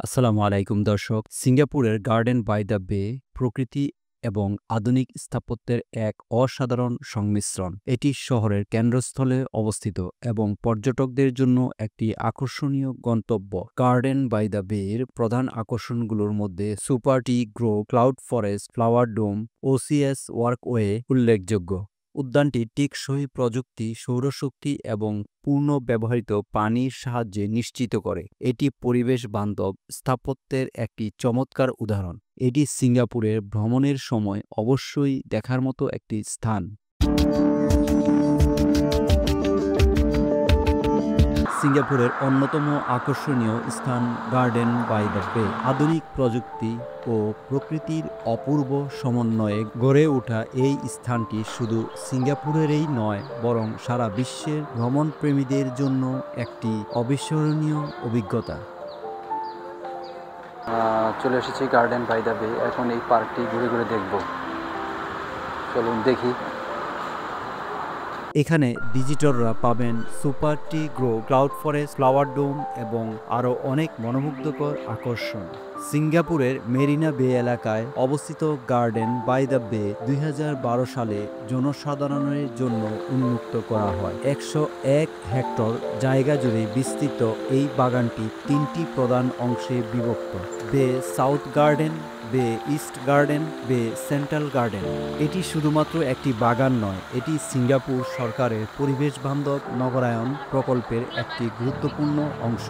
আসসালামু আলাইকুম দর্শক। সিঙ্গাপুরের গার্ডেন বাই দ্য বে প্রকৃতি এবং আধুনিক স্থাপত্যের এক অসাধারণ সংমিশ্রণ। এটি শহরের কেন্দ্রস্থলে অবস্থিত এবং পর্যটকদের জন্য একটি আকর্ষণীয় গন্তব্য। গার্ডেন বাই দ্য বে এর প্রধান আকর্ষণগুলোর মধ্যে Supertree Grove, Cloud Forest, Flower Dome, OCS walkway উল্লেখযোগ্য। উদ্যানটি টেকসই প্রযুক্তি, সৌরশক্তি এবং পূর্ণ ব্যবহৃত পানির সাহায্যে নিশ্চিত করে। এটি পরিবেশ বান্ধব স্থাপত্যের একটি চমৎকার উদাহরণ। এটি সিঙ্গাপুরের ভ্রমণের সময় অবশ্যই দেখার মতো একটি স্থান। সিঙ্গাপুরের অন্যতম আকর্ষণীয় স্থান গার্ডেন বাই দ্য বে। আধুনিক প্রযুক্তি ও প্রকৃতির অপূর্ব সমন্বয়ে গড়ে ওঠা এই স্থানটি শুধু সিঙ্গাপুরেরই নয়, বরং সারা বিশ্বের ভ্রমণপ্রেমীদের জন্য একটি অবিস্মরণীয় অভিজ্ঞতা। চলে এসেছি গার্ডেন বাই দ্য বে। এখন এই পার্কটি ঘুরে ঘুরে দেখব। চলুন দেখি। এখানে ভিজিটররা পাবেন Supertree Grove, Cloud Forest, Flower Dome এবং আরও অনেক মনোমুগ্ধকর আকর্ষণ। সিঙ্গাপুরের মেরিনা বে এলাকায় অবস্থিত গার্ডেন বাই দ্য বে ২০১২ সালে জনসাধারণের জন্য উন্মুক্ত করা হয়। ১০১ হেক্টর জায়গা জুড়ে বিস্তৃত এই বাগানটি তিনটি প্রধান অংশে বিভক্ত: বে সাউথ গার্ডেন, বে ইস্ট গার্ডেন, বে সেন্ট্রাল গার্ডেন। এটি শুধুমাত্র একটি বাগান নয়, এটি সিঙ্গাপুর সরকারের পরিবেশ বান্ধব নগরায়ন প্রকল্পের একটি গুরুত্বপূর্ণ অংশ।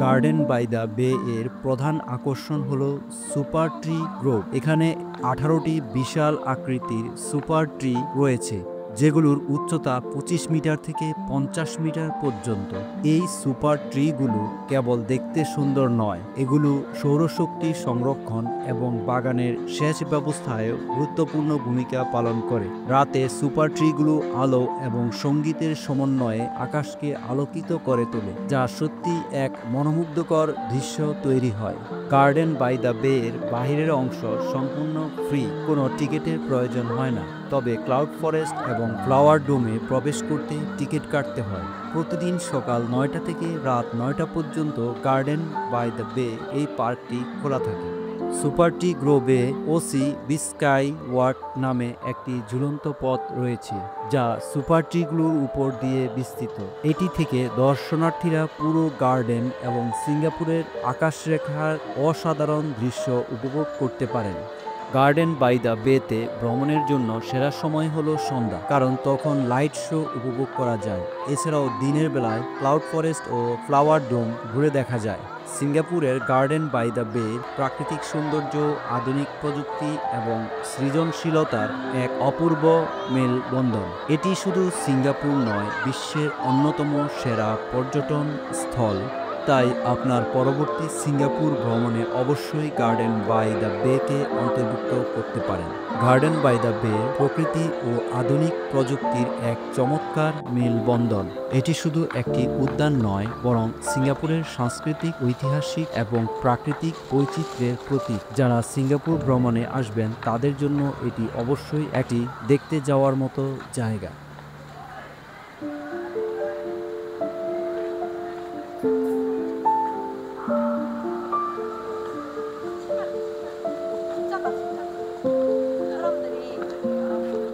গার্ডেন বাই দ্য বে এর প্রধান আকর্ষণ হল সুপার ট্রি গ্রোভ। এখানে 18টি বিশাল আকৃতির সুপার ট্রি রয়েছে, যেগুলোর উচ্চতা 25 মিটার থেকে 50 মিটার পর্যন্ত। এই সুপার ট্রিগুলো কেবল দেখতে সুন্দর নয়, এগুলো সৌরশক্তি সংরক্ষণ এবং বাগানের সেচ ব্যবস্থায় গুরুত্বপূর্ণ ভূমিকা পালন করে। রাতে সুপার ট্রিগুলো আলো এবং সঙ্গীতের সমন্বয়ে আকাশকে আলোকিত করে তোলে, যা সত্যি এক মনোমুগ্ধকর দৃশ্য তৈরি হয়। গার্ডেন বাই দ্য বে এর বাহিরের অংশ সম্পূর্ণ ফ্রি, কোনো টিকিটের প্রয়োজন হয় না। তবে ক্লাউড ফরেস্ট এবং ফ্লাওয়ার ডোমে প্রবেশ করতে টিকিট কাটতে হয়। প্রতিদিন সকাল 9টা থেকে রাত 9টা পর্যন্ত গার্ডেন বাই দ্য বে এই পার্কটি খোলা থাকে। সুপার টি গ্রোভে ওসি বিস্কাই ওয়াক নামে একটি ঝুলন্ত পথ রয়েছে, যা সুপার ট্রিগুলোর উপর দিয়ে বিস্তৃত। এটি থেকে দর্শনার্থীরা পুরো গার্ডেন এবং সিঙ্গাপুরের আকাশরেখার অসাধারণ দৃশ্য উপভোগ করতে পারেন। গার্ডেন বাই দ্য বেতে ভ্রমণের জন্য সেরা সময় হলো সন্ধ্যা, কারণ তখন লাইট শো উপভোগ করা যায়। এছাড়াও দিনের বেলায় ক্লাউড ফরেস্ট ও ফ্লাওয়ার ডোম ঘুরে দেখা যায়। সিঙ্গাপুরের গার্ডেন বাই দ্য বে প্রাকৃতিক সৌন্দর্য, আধুনিক প্রযুক্তি এবং সৃজনশীলতার এক অপূর্ব মেলবন্ধন। এটি শুধু সিঙ্গাপুর নয়, বিশ্বের অন্যতম সেরা পর্যটন স্থল। তাই আপনার পরবর্তী সিঙ্গাপুর ভ্রমণে অবশ্যই গার্ডেন বাই দ্য বেকে অন্তর্ভুক্ত করতে পারেন। গার্ডেন বাই দ্য বে প্রকৃতি ও আধুনিক প্রযুক্তির এক চমৎকার মেলবন্ধন। এটি শুধু একটি উদ্যান নয়, বরং সিঙ্গাপুরের সাংস্কৃতিক, ঐতিহাসিক এবং প্রাকৃতিক বৈচিত্র্যের প্রতীক। যারা সিঙ্গাপুর ভ্রমণে আসবেন তাদের জন্য এটি অবশ্যই একটি দেখতে যাওয়ার মতো জায়গা। 진짜다, 진짜. 사람들이 저기 알아보고.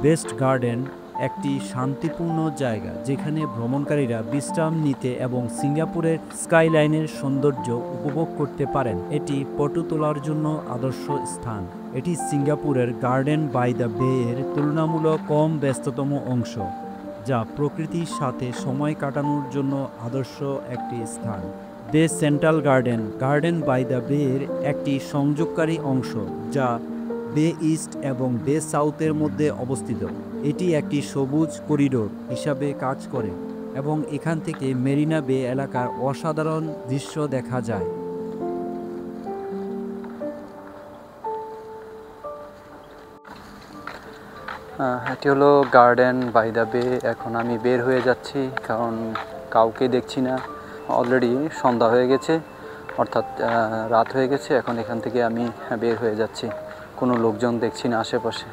বেস্ট গার্ডেন একটি শান্তিপূর্ণ জায়গা যেখানে ভ্রমণকারীরা বিশ্রাম নিতে এবং সিঙ্গাপুরের স্কাইলাইনের সৌন্দর্য উপভোগ করতে পারেন। এটি ফটো তোলার জন্য আদর্শ স্থান। এটি সিঙ্গাপুরের গার্ডেন বাই দ্য বে এর তুলনামূলক কম ব্যস্ততম অংশ, যা প্রকৃতির সাথে সময় কাটানোর জন্য আদর্শ একটি স্থান। Bay Central Garden Garden by the Bay এর একটি সংযোগকারী অংশ যা বে ইস্ট এবং বে সাউথের মধ্যে অবস্থিত। এটি একটি সবুজ করিডোর হিসাবে কাজ করে এবং এখান থেকে মেরিনা বে এলাকার অসাধারণ দৃশ্য দেখা যায়। এটি হলো গার্ডেন বাই দ্য বে। এখন আমি বের হয়ে যাচ্ছি কারণ কাউকে দেখছি না। অলরেডি সন্ধ্যা হয়ে গেছে, অর্থাৎ রাত হয়ে গেছে। এখন এখান থেকে আমি বের হয়ে যাচ্ছি, কোনো লোকজন দেখছি না আশেপাশে।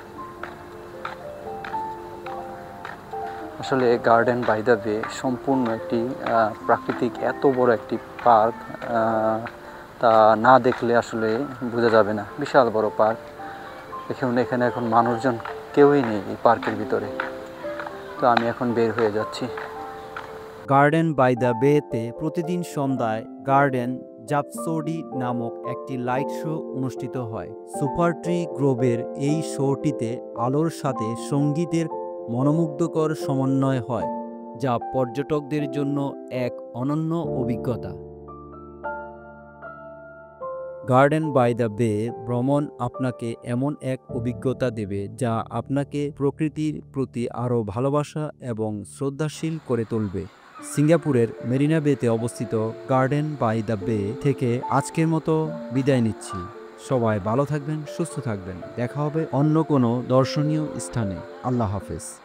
আসলে গার্ডেন বাই দ্য বে সম্পূর্ণ একটি প্রাকৃতিক এত বড় একটি পার্ক, তা না দেখলে আসলে বোঝা যাবে না। বিশাল বড় পার্ক। এখানে এখন মানুষজন কেউই নেই এই পার্কের ভিতরে। তো আমি এখন বের হয়ে যাচ্ছি। গার্ডেন বাই দ্য বেতে প্রতিদিন সন্ধ্যায় গার্ডেন র্যাপসোডি নামক একটি লাইট শো অনুষ্ঠিত হয়। সুপার ট্রি গ্রোভের এই শোটিতে আলোর সাথে সঙ্গীতের মনোমুগ্ধকর সমন্বয় হয়, যা পর্যটকদের জন্য এক অনন্য অভিজ্ঞতা। গার্ডেন বাই দ্য বে ভ্রমণ আপনাকে এমন এক অভিজ্ঞতা দেবে যা আপনাকে প্রকৃতির প্রতি আরও ভালোবাসা এবং শ্রদ্ধাশীল করে তুলবে। সিঙ্গাপুরের মেরিনা বেতে অবস্থিত গার্ডেন বাই দ্য বে থেকে আজকের মতো বিদায় নিচ্ছি। সবাই ভালো থাকবেন, সুস্থ থাকবেন। দেখা হবে অন্য কোনো দর্শনীয় স্থানে। আল্লাহ হাফেজ।